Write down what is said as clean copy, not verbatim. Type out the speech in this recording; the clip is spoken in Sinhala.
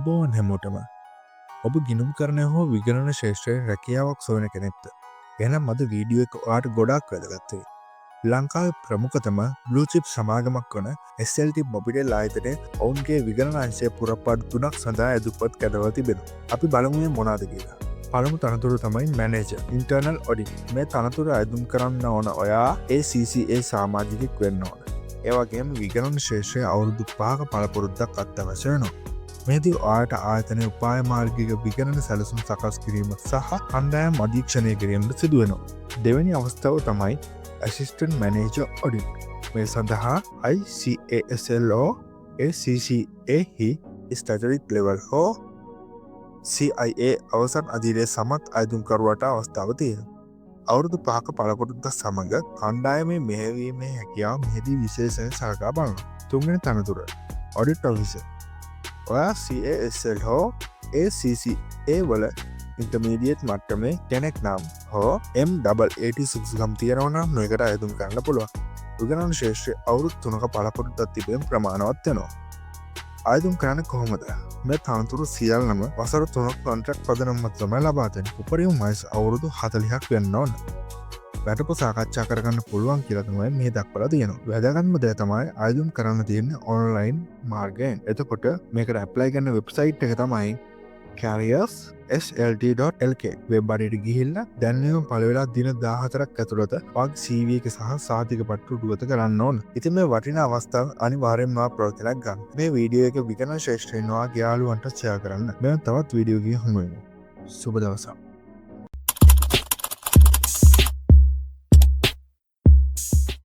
අයිබෝන් හැමෝටම ඔබ ගිනුම් කරණය හෝ විගණන ශේෂත්‍රයේ රැකියාවක් සොයන කෙනෙක්ද. එහෙනම් අද වීඩියෝ එක ඔයාලට ගොඩාක් වැදගත් වෙයි. ලංකාවේ ප්‍රමුඛතම බ්ලූ චිප් සමාගමක් වන SLT මොබිටෙල් ආයතනයේ ඔවුන්ගේ විගණන අංශය පුරපාටු 3ක් සඳහා ඇදුපත් කැදවා තිබෙනවා. අපි බලමු මේ මොනවාද කියලා. පළමු තනතුර තමයි මැනේජර් ඉන්ටර්නල් ඔඩිට්. මේ තනතුර ඇදුම් කරන්න ඕන ඔයා ACCA සමාජිකයෙක් වෙන්න ඕන. ඒ වගේම විගණන ශේෂ්ත්‍රයේ අවුරුදු 5ක පළපුරුද්දක් අත්‍යවශ්‍ය වෙනවා. මෙහිදී ඔයාලට ආයතනයේ උපාය මාර්ගික විගණන සැලසුම් සකස් කිරීම සහ කණ්ඩායම් අධීක්ෂණය කිරීමට සිදු වෙනවා. දෙවැනි අවස්ථාව තමයි ඇසිස්ටන්ට් මැනේජර් ඔඩිට්. මේ සඳහා ICASLO ACCA හි ස්ටැටරික් ලෙවල් හෝ CIA අවසන් අධීරයේ සමත් අයදුම්කරුවාට අවස්ථාව තියෙනවා. අවුරුදු 5ක පළපුරුද්ද සමග කණ්ඩායමේ මෙහෙයවීමේ හැකියාව මෙහිදී විශේෂයෙන් සලකා බලනවා. තුන්වෙනි තනතුර ඔඩිට් ඔෆිසර්. ඔයා CASL හෝ ACCA වල ඉන්ටර්මීඩියට් මට්ටමේ කෙනෙක් නම් හෝ MAAT සුදුසුකම් තියෙනවා නම් නොයකට අයදුම් කරන්න පුළුවන්. විගණන ශේෂ්ත්‍රයේ අවුරුදු 3ක පළපුරුද්දක් තිබෙන ප්‍රමාණවත් වෙනවා. අයදුම් කරන්න කොහොමද? මේ තනතුරු සියල්ලම වසර 3ක් කොන්ට්‍රැක්ට් පදනමක් තමයි ලබා දෙන්නේ. උපරිම වයස අවුරුදු 40ක් වෙන්න ඕන. වැටපු සාකච්ඡා කරගන්න පුළුවන් කියලා තමයි මේ දක්වලා තියෙනවා. වැදගත්ම දේ තමයි අයදුම් කරන්න තියෙන්නේ ඔන්ලයින් මාර්ගයෙන්. එතකොට මේකට ඇප්ලයි කරන වෙබ්සයිට් එක තමයි careers.slt.lk. වෙබ් අඩේට ගිහිල්ලා දැන්වීම පළ වෙලා දින 14ක් ඇතුළත වගේ CV එක සහ සාතික පත්‍ර උඩුගත කරන්න ඕන. ඉතින් මේ වටිනා අවස්ථාව අනිවාර්යෙන්ම ප්‍රයෝජනයක් ගන්න. මේ වීඩියෝ එක විගණන ශේෂ්ත්‍රයෙන් යාළුවන්ට ෂෙයා කරන්න. මම තවත් වීඩියෝ එකකින් හමු වෙමු. සුබ දවසක්.